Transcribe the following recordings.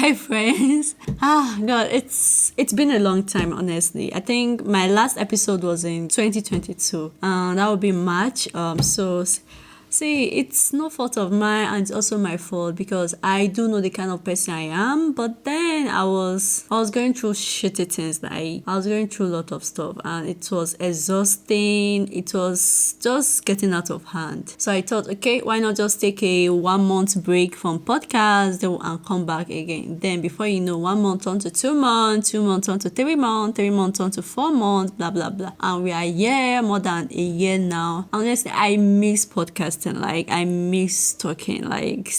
Hi friends. God, it's been a long time, honestly. I think my last episode was in 2022. That would be March. See, it's no fault of mine, and it's also my fault because I do know the kind of person I am. But then I was going through shitty things. Like I was going through a lot of stuff, and it was exhausting. It was just getting out of hand. So I thought, okay, why not just take a 1 month break from podcast and come back again. Then before you know, 1 month turned to 2 months, 2 months turned to 3 months, 3 months turned to 4 months, blah blah blah. And we are here more than a year now. Honestly, I miss podcasting. Like I miss talking. Like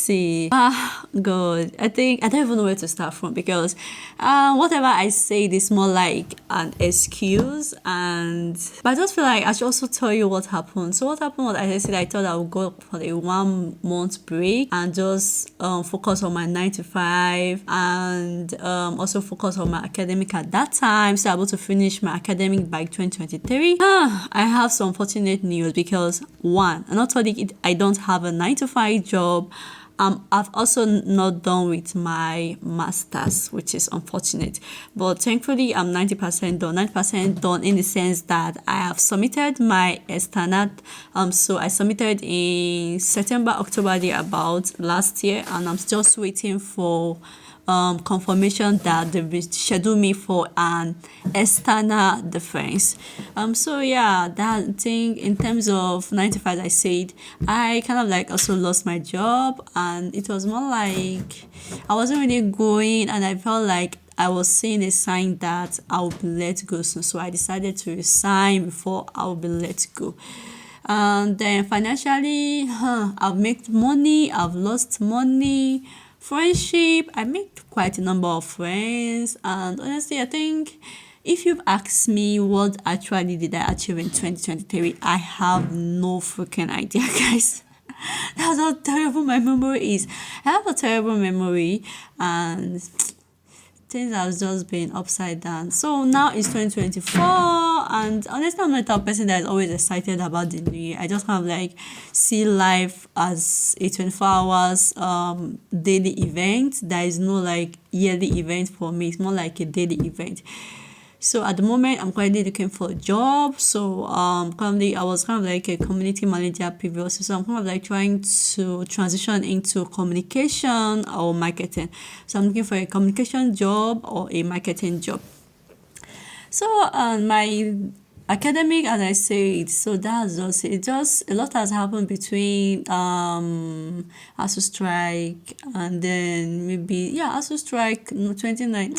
God, I don't even know where to start from because whatever I say is more like an excuse, but I just feel like I should also tell you what happened. So what happened was, as I said, I thought I would go for a 1 month break and just focus on my 9 to 5 and also focus on my academic at that time, so able to finish my academic by 2023. I have some unfortunate news because one, I'm not only I don't have a 9 to 5 job. I've also not done with my master's, which is unfortunate. But thankfully, I'm 90% done. 90% done in the sense that I have submitted my external. So I submitted in September, October, there about last year, and I'm just waiting for confirmation that they will schedule me for an external defense. So yeah, that thing in terms of 9 to 5, I said I kind of like also lost my job, and it was more like I wasn't really going, and I felt like I was seeing a sign that I would be let go soon. So I decided to resign before I would be let go. And then financially, I've made money, I've lost money. Friendship, I made quite a number of friends, and honestly, I think if you've asked me what actually did I achieve in 2023, I have no freaking idea, guys. That's how terrible my memory is. I have a terrible memory, and things have just been upside down. So now it's 2024, and honestly, I'm not the type of person that is always excited about the new year. I just kind of like see life as a 24 hours daily event. There is no like yearly event for me. It's more like a daily event. So at the moment, I'm currently looking for a job. So currently I was kind of like a community manager previously. So I'm kind of like trying to transition into communication or marketing. So I'm looking for a communication job or a marketing job. So my academic, as I said, so that's just it. Just a lot has happened between ASUU strike and then maybe ASUU strike 29.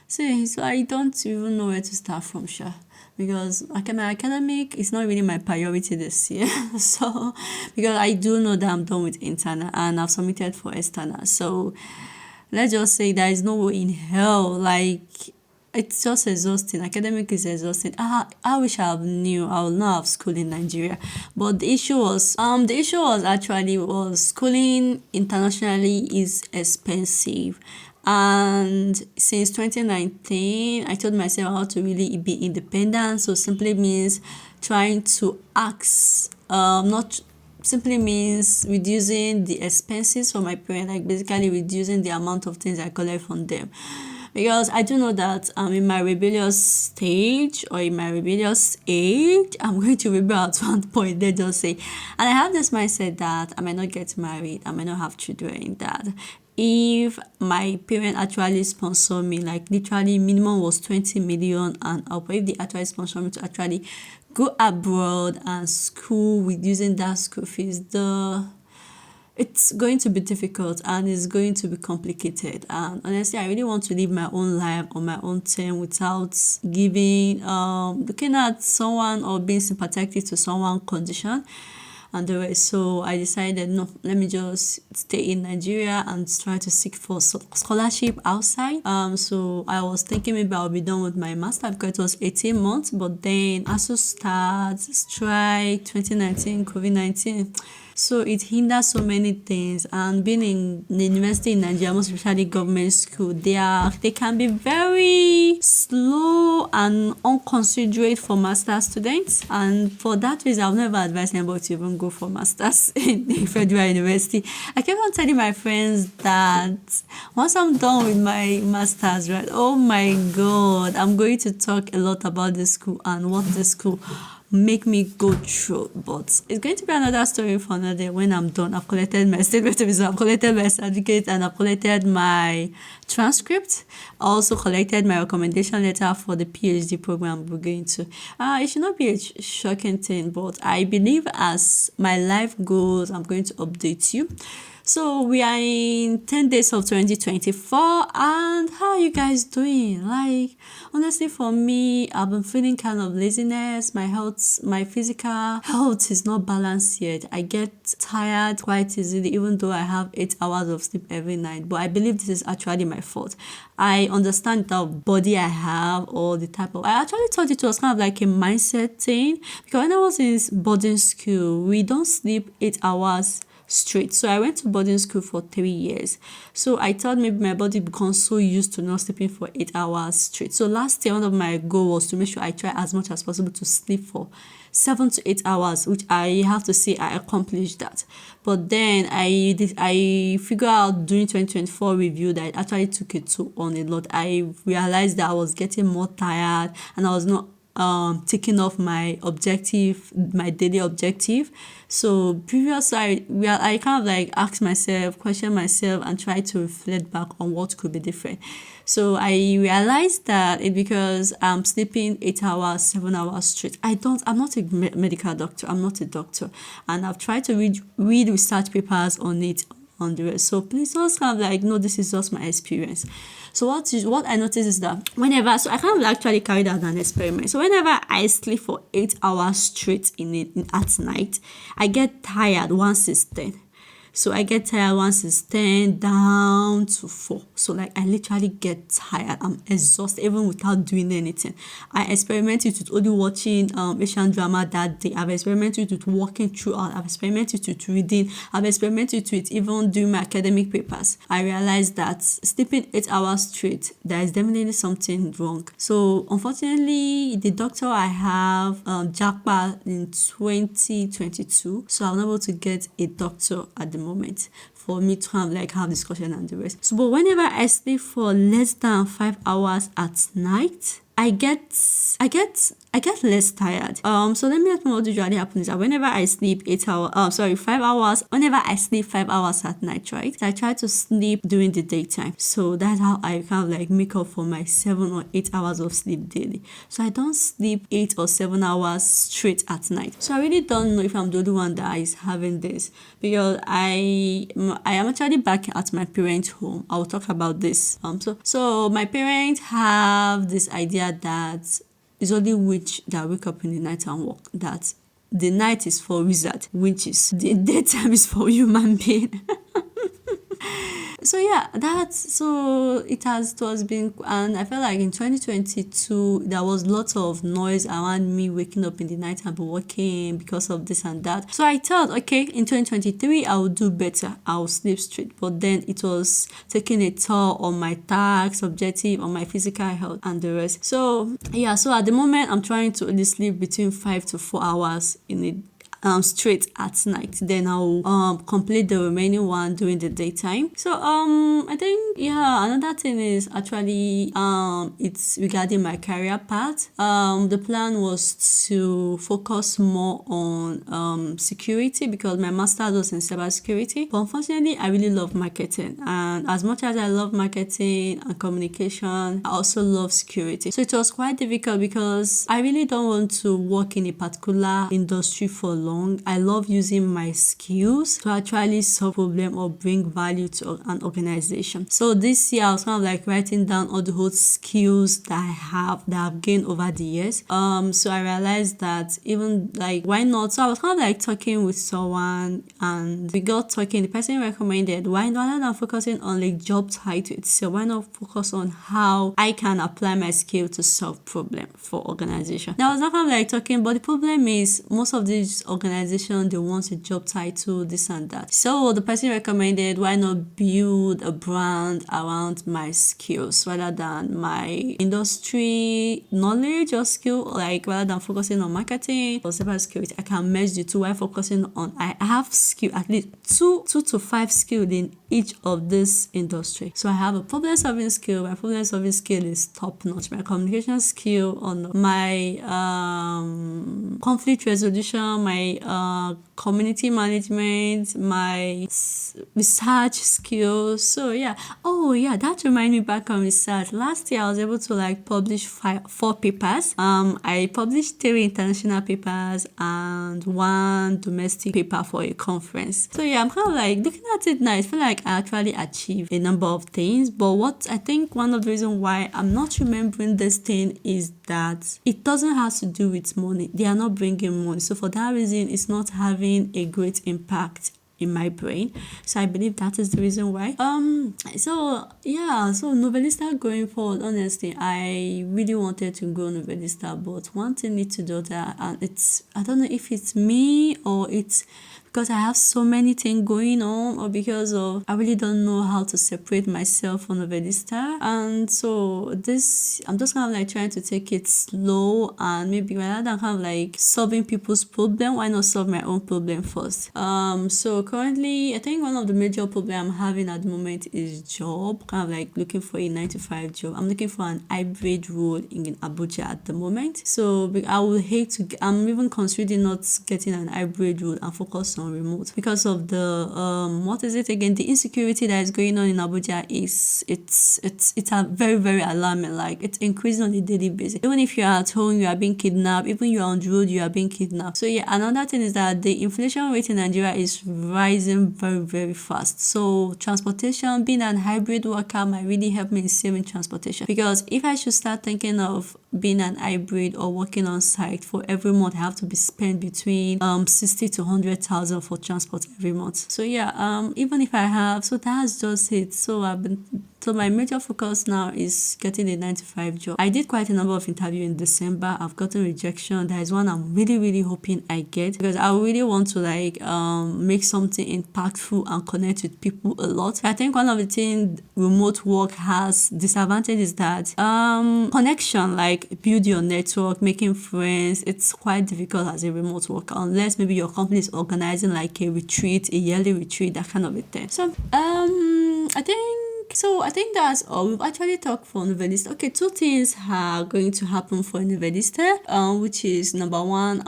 See, so I don't even know where to start from, sure. Because my academic is not really my priority this year. So, because I do know that I'm done with internal and I've submitted for external. So, let's just say there is no way in hell. Like, it's just exhausting. Academic is exhausting. I wish I knew I would not have school in Nigeria. But the issue was actually schooling internationally is expensive. And since 2019, I told myself how to really be independent. So simply means trying to ask, not simply means reducing the expenses for my parents, like basically reducing the amount of things I collect from them. Because I do know that in my rebellious stage or in my rebellious age, I'm going to rebel at one point, they just say. And I have this mindset that I might not get married, I might not have children, that if my parents actually sponsor me, like literally minimum was 20 million and up, if they actually sponsor me to actually go abroad and school with using that school fees, it's going to be difficult and it's going to be complicated. And honestly, I really want to live my own life on my own term without looking at someone or being sympathetic to someone's condition and the rest. So I decided, no, let me just stay in Nigeria and try to seek for scholarship outside. So I was thinking maybe I'll be done with my master because it was 18 months, but then ASUU starts strike 2019, COVID-19. So it hinders so many things. And being in the university in Nigeria, most especially government school, they can be very slow and unconsiderate for master students. And for that reason, I've never advised anybody to even go for masters in the federal university. I kept on telling my friends that once I'm done with my masters, right, oh my god, I'm going to talk a lot about the school and what the school make me go through. But it's going to be another story for another day when I'm done. I've collected my statement of results, I've collected my certificate, and I've collected my transcript. I also collected my recommendation letter for the PhD program we're going to. It should not be a shocking thing, but I believe as my life goes, I'm going to update you. So we are in 10 days of 2024, and how are you guys doing? Like, honestly, for me, I've been feeling kind of laziness. My physical health is not balanced yet. I get tired quite easily, even though I have 8 hours of sleep every night. But I believe this is actually my fault. I understand the body I have or the type of... I actually thought it was kind of like a mindset thing, because when I was in boarding school, we don't sleep 8 hours straight. So I went to boarding school for 3 years. So I thought maybe my body becomes so used to not sleeping for 8 hours straight. So last year, one of my goals was to make sure I try as much as possible to sleep for 7 to 8 hours, which I have to say I accomplished that. But then I figured out during 2024 review that it actually took it toll on a lot. I realized that I was getting more tired and I was not taking off my daily objective. So previously I kind of like question myself and try to reflect back on what could be different. So I realized that it's because I'm sleeping 8 hours, 7 hours straight. I'm not a medical doctor. I'm not a doctor. And I've tried to read research papers on it on the rest. So please just kind of like, no, this is just my experience. So what I noticed is that so I kind of actually carried out an experiment. So whenever I sleep for 8 hours straight at night, I get tired once it's 10. So I get tired once it's 10 down to 4. So like I literally get tired. I'm exhausted even without doing anything. I experimented with only watching Asian drama that day. I've experimented with walking throughout. I've experimented with reading. I've experimented with even doing my academic papers. I realized that sleeping 8 hours straight, there is definitely something wrong. So unfortunately, the doctor I have jackpot in 2022. So I'm not able to get a doctor at the moment for me to have discussion and the rest. So but whenever I sleep for less than 5 hours at night, I get less tired. So let me explain what usually happens. That whenever I sleep 5 hours, whenever I sleep 5 hours at night, right? I try to sleep during the daytime. So that's how I kind of like make up for my 7 or 8 hours of sleep daily. So I don't sleep 8 or 7 hours straight at night. So I really don't know if I'm the only one that is having this, because I am actually back at my parents' home. I'll talk about this. So my parents have this idea that it's only witch that wake up in the night and work. That the night is for wizard, witches. The daytime is for human being. So yeah, it was been, and I felt like in 2022 there was lots of noise around me waking up in the night and be working because of this and that. So I thought, okay, in 2023 I will do better. I will sleep straight. But then it was taking a toll on my tasks, objective, on my physical health and the rest. So yeah, so at the moment I'm trying to only sleep between 5 to 4 hours in a straight at night. Then I'll complete the remaining one during the daytime. So I think another thing is actually it's regarding my career path. The plan was to focus more on security, because my master's was in cybersecurity. But unfortunately, I really love marketing, and as much as I love marketing and communication, I also love security. So it was quite difficult because I really don't want to work in a particular industry for long. I love using my skills to actually solve problem or bring value to an organization. So this year I was kind of like writing down all the whole skills that I've gained over the years. So I realized that even like, why not? So I was kind of like talking with someone and we got talking. The person recommended, why not, rather than focusing on like job title itself, why not focus on how I can apply my skill to solve problem for organization. Now I was not kind of like talking, but the problem is most of these organizations organization, they want a job title, this and that. So the person recommended, why not build a brand around my skills rather than my industry knowledge or skill, like rather than focusing on marketing or cybersecurity, I can merge the two while focusing on, I have skill, at least two to five skills in each of this industry. So I have a problem solving skill. My problem solving skill is top notch. My communication skill, on my conflict resolution, my community management, my research skills. So yeah. Oh yeah, that reminds me back on research. Last year I was able to like publish 4 papers. I published 3 international papers and 1 domestic paper for a conference. So yeah, I'm kind of like looking at it now. I feel like I actually achieved a number of things. But what I think one of the reasons why I'm not remembering this thing is that it doesn't have to do with money. They are not bringing money. So for that reason, it's not having a great impact in my brain. So I believe that is the reason why. So Novelista going forward, honestly, I really wanted to go Novelista, but one thing needs to do that, and I don't know if it's me or it's because I have so many things going on, or because of I really don't know how to separate myself from Novelista. And so I'm just kind of like trying to take it slow, and maybe rather than kind of like solving people's problem, why not solve my own problem first? So currently I think one of the major problems I'm having at the moment is job, kind of like looking for a 9-to-5 job. I'm looking for an hybrid role in Abuja at the moment. So I would hate to, I'm even considering not getting an hybrid role and focus on remote because of the the insecurity that is going on in Abuja is it's a very, very alarming. Like, it's increasing on a daily basis. Even if you're at home, you are being kidnapped. Even you're on the road, you are being kidnapped. So yeah, another thing is that the inflation rate in Nigeria is rising very, very fast. So transportation, being an hybrid worker might really help me in saving transportation, because if I should start thinking of being an hybrid or working on site, for every month I have to be spent between 60 to 100,000 for transport every month. So yeah, even if I have, so that's just it. So my major focus now is getting a 9-to-5 job. I did quite a number of interviews in December. I've gotten rejection. There is one I'm really, really hoping I get, because I really want to like make something impactful and connect with people a lot. I think one of the things remote work has disadvantage is that connection, like build your network, making friends, it's quite difficult as a remote worker, unless maybe your company is organizing like a retreat, a yearly retreat, that kind of a thing. So I think that's all. We've actually talked for Novelista. Okay, 2 things are going to happen for Novelista, which is number 1,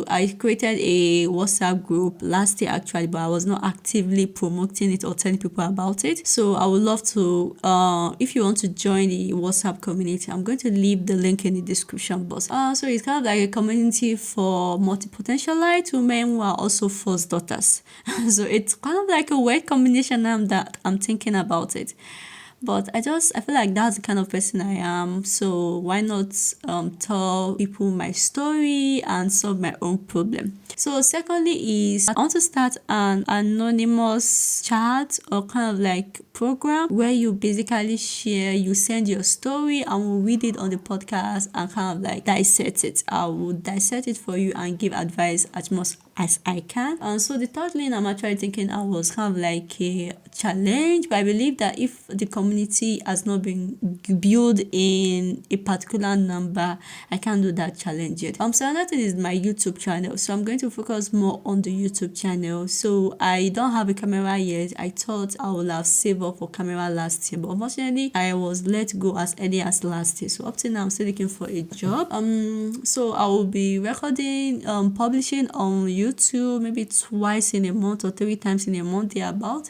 I created a WhatsApp group last year actually, but I was not actively promoting it or telling people about it. So I would love to, if you want to join the WhatsApp community, I'm going to leave the link in the description box. So it's kind of like a community for multi-potentialite women who are also first daughters. So it's kind of like a weird combination now that I'm thinking about it. But I feel like that's the kind of person I am. So why not tell people my story and solve my own problem? So secondly is I want to start an anonymous chat or kind of like program where you basically you send your story and we'll read it on the podcast and kind of like dissect it. I will dissect it for you and give advice as much as I can. And so the third lane I'm actually thinking I was kind of like a challenge, but I believe that if the community has not been built in a particular number, I can't do that challenge yet. So another thing is my YouTube channel. So I'm going to focus more on the YouTube channel. So I don't have a camera yet. I thought I would have saved up for camera last year, but unfortunately I was let go as early as last year. So up to now I'm still looking for a job. So I will be recording, publishing on YouTube maybe twice in a month or 3 times in a month thereabout.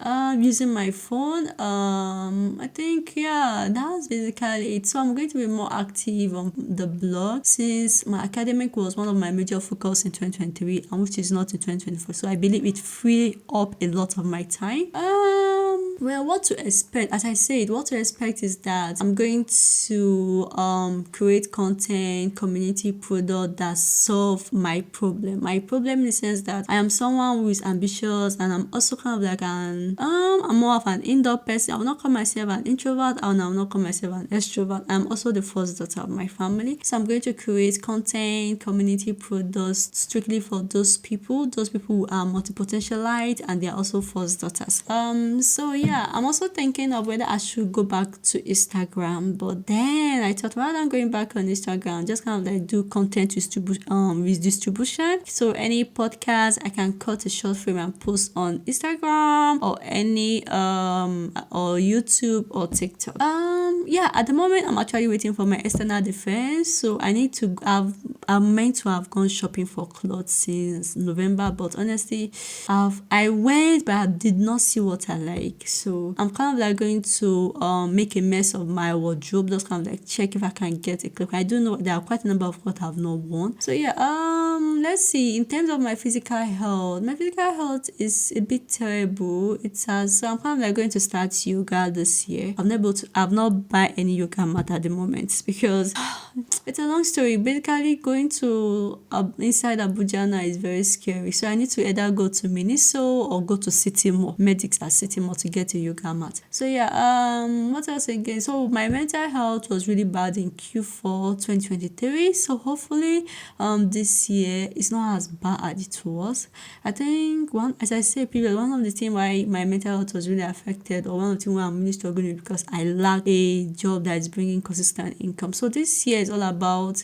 Using my phone. I think that's basically it. So I'm going to be more active on the blog, since my academic was one of my major focus in 2023 and which is not in 2024. So I believe it free up a lot of my time. Well, what to expect? As I said, what to expect is that I'm going to create content, community product that solve my problem. My problem in the sense that I am someone who is ambitious, and I'm also kind of like I'm more of an indoor person. I will not call myself an introvert, and I will not call myself an extrovert. I'm also the first daughter of my family. So I'm going to create content, community products strictly for those people who are multi-potentialite, and they're also first daughters. So yeah, I'm also thinking of whether I should go back to Instagram, but then I thought rather than going back on Instagram, just kind of like do content with distribution. So any podcast I can cut a short film and post on Instagram or any or YouTube or TikTok. Yeah, at the moment I'm actually waiting for my external defense, so I'm meant to have gone shopping for clothes since November, but honestly I went, but I did not see what I like. So I'm kind of like going to make a mess of my wardrobe, just kind of like check if I can get a cloak. I do know there are quite a number of clothes I've not worn. So yeah, let's see. In terms of my physical health is a bit terrible. So I'm kind of like going to start yoga this year. I've not buy any yoga mat at the moment because it's a long story. Basically, going to inside Abuja now is very scary. So I need to either go to Miniso or go to City Mall, Medics at City Mall, to get a yoga mat. So yeah, what else again? So my mental health was really bad in Q4 2023. So hopefully this year it's not as bad as it was. I think as I said previously, one of the things why my mental health was really affected, or one of the things why I'm really struggling with, because I lack a job that is bringing consistent income. So this year is all about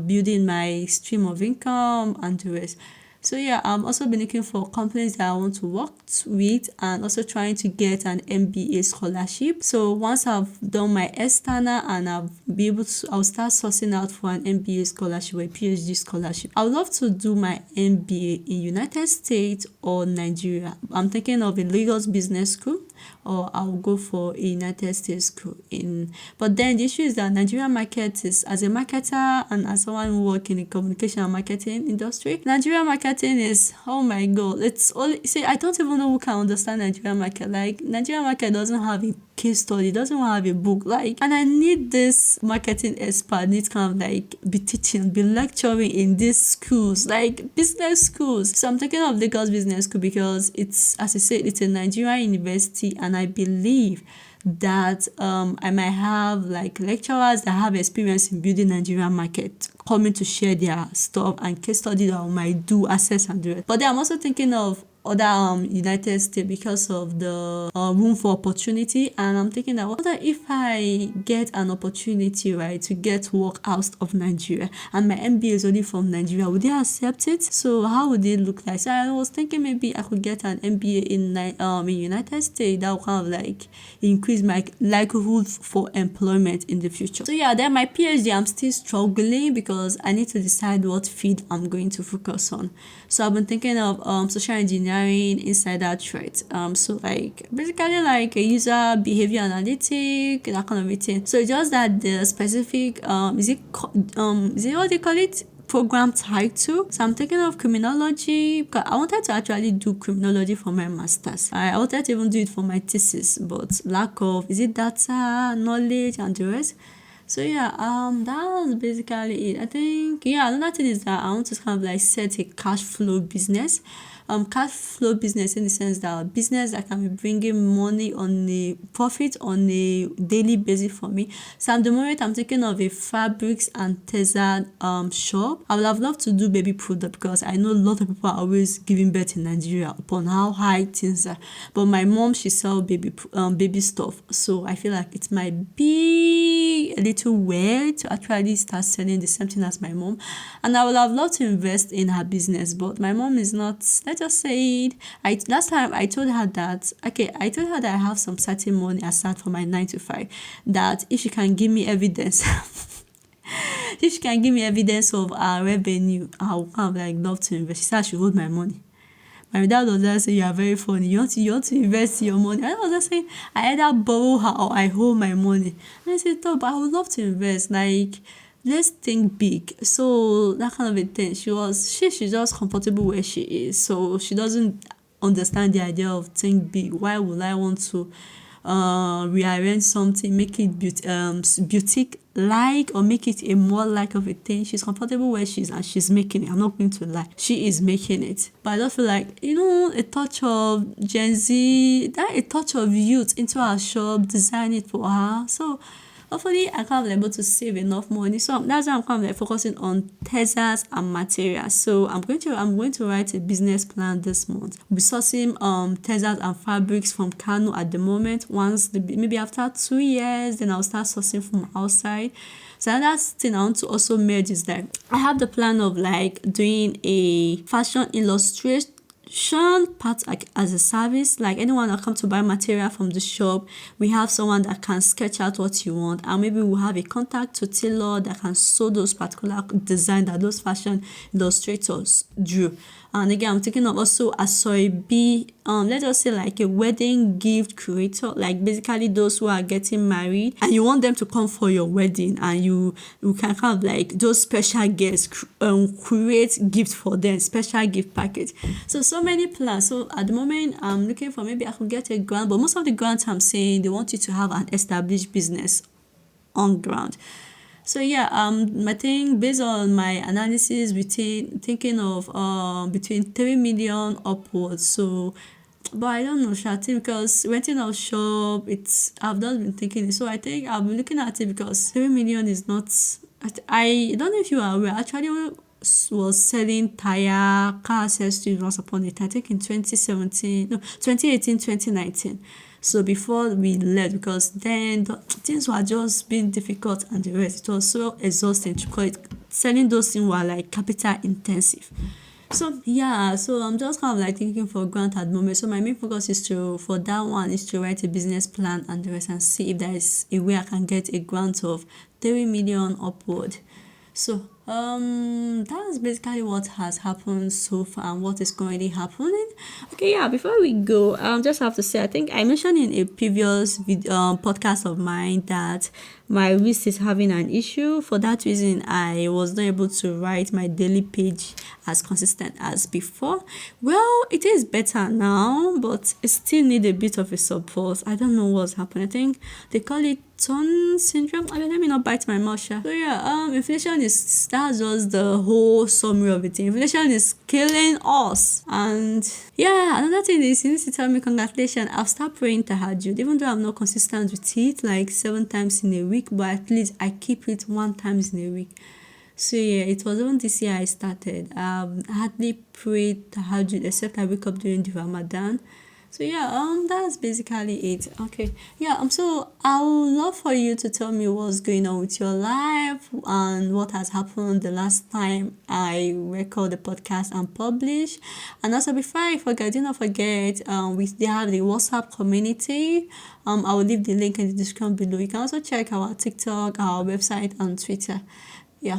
building my stream of income and the rest. So yeah, I'm also been looking for companies that I want to work with, and also trying to get an MBA scholarship. So once I've done my external and I'll start sourcing out for an MBA scholarship or a PhD scholarship. I would love to do my MBA in United States or Nigeria. I'm thinking of a Lagos business school, or I'll go for a United States school but then the issue is that Nigerian market is, as a marketer and as someone who works in the communication and marketing industry, Nigerian marketing is, oh my god, it's only, see, I don't even know who can understand Nigerian market. Like, Nigerian market doesn't have a case study, doesn't have a book, like, and I need this marketing expert, needs kind of like be teaching, be lecturing in these schools, like business schools. So I'm thinking of Lagos Business School because it's, as I said, it's a Nigerian university, and I believe that I might have like lecturers that have experience in building Nigerian market coming to share their stuff and case study that I might do, access and do it. But then I'm also thinking of other United States because of the room for opportunity, and I'm thinking that what if I get an opportunity, right, to get work out of Nigeria, and my MBA is only from Nigeria, would they accept it? So how would it look like? So I was thinking maybe I could get an MBA in United States. That would kind of like increase my likelihood for employment in the future. So yeah, then my PhD, I'm still struggling because I need to decide what field I'm going to focus on. So I've been thinking of social engineering, insider threat, so like basically like a user behavior analytic, that kind of a thing. So just that the specific is it what they call it, program title. So I'm thinking of criminology because I wanted to actually do criminology for my master's. I wanted to even do it for my thesis, but lack of data knowledge and the rest. So yeah, that's basically it. I think, yeah, another thing is that I want to kind of like set a cash flow business. Cash flow business in the sense that business that can be bringing money on a profit on a daily basis for me. So at the moment I'm thinking of a fabrics and textile shop. I would have loved to do baby product because I know a lot of people are always giving birth in Nigeria upon how high things are. But my mom, she sells baby stuff, so I feel like it might be a little weird to actually start selling the same thing as my mom. And I would have loved to invest in her business, but my mom is not. Let's just say it. Last time I told her that I have some certain money aside for my 9 to 5, that if she can give me evidence if she can give me evidence of our revenue, I would kind of like love to invest. She said I should hold my money. My dad was just saying, you are very funny. You want to invest your money. I was just saying, I either borrow her or I hold my money. And I said, no, but I would love to invest. Like, let's think big. So that kind of a thing. She's just comfortable where she is. So she doesn't understand the idea of think big. Why would I want to rearrange something, make it boutique like, or make it a more like of a thing? She's comfortable where she is and she's making it. I'm not going to lie, she is making it. But I just feel like, a touch of Gen Z, that a touch of youth into our shop, design it for her. So hopefully I can be able to save enough money. So that's why I'm kind of like focusing on textiles and materials. So I'm going to write a business plan this month. We'll be sourcing textiles and fabrics from Kano at the moment. Maybe after 2 years, then I'll start sourcing from outside. So another thing I want to also merge is that I have the plan of like doing a fashion illustration part, like as a service. Like anyone that come to buy material from the shop, we have someone that can sketch out what you want, and maybe we'll have a contact to tailor that can sew those particular design that those fashion illustrators drew. And again, I'm thinking of also ASUU, let's just say like a wedding gift creator, like basically those who are getting married and you want them to come for your wedding, and you can kind of like those special guests, create gift for them, special gift package. So many plans. So at the moment, I'm looking for, maybe I could get a grant, but most of the grants I'm saying, they want you to have an established business on ground. So yeah, I think based on my analysis, thinking of between 3 million upwards. So, but I don't know, Shati, because renting a shop, I've not been thinking it. So I think I'll be looking at it because 3 million is not. I don't know if you are aware. Actually, was selling car accessories once upon a time, I think in 2018, 2019. So before we left, because then things were just being difficult and the rest, it was so exhausting to call it. Selling those things were like capital intensive. So yeah, so I'm just kind of like thinking for a grant at the moment. So my main focus for that one is to write a business plan and the rest, and see if there is a way I can get a grant of 3 million upward. So that's basically what has happened so far and what is currently happening. Okay, yeah, before we go, just have to say, I think I mentioned in a previous podcast of mine that my wrist is having an issue. For that reason, I was not able to write my daily page as consistent as before. Well, it is better now, but it still need a bit of a support. I don't know what's happening. I think they call it Turn syndrome. I mean, let me not bite my mouth. So yeah, inflation that's just the whole summary of it. Inflation is killing us. And yeah, another thing is, you need to tell me congratulations. I've started praying tahajjud, even though I'm not consistent with it, like 7 times in a week, but at least I keep it 1 time in a week. So yeah, it was even this year I started. I hardly prayed tahajjud except I wake up during the Ramadan. So yeah, that's basically it. Okay, yeah, so I would love for you to tell me what's going on with your life and what has happened the last time I record the podcast and publish. And also, before I forget, do not forget, they have the WhatsApp community. I will leave the link in the description below. You can also check our TikTok, our website, and Twitter.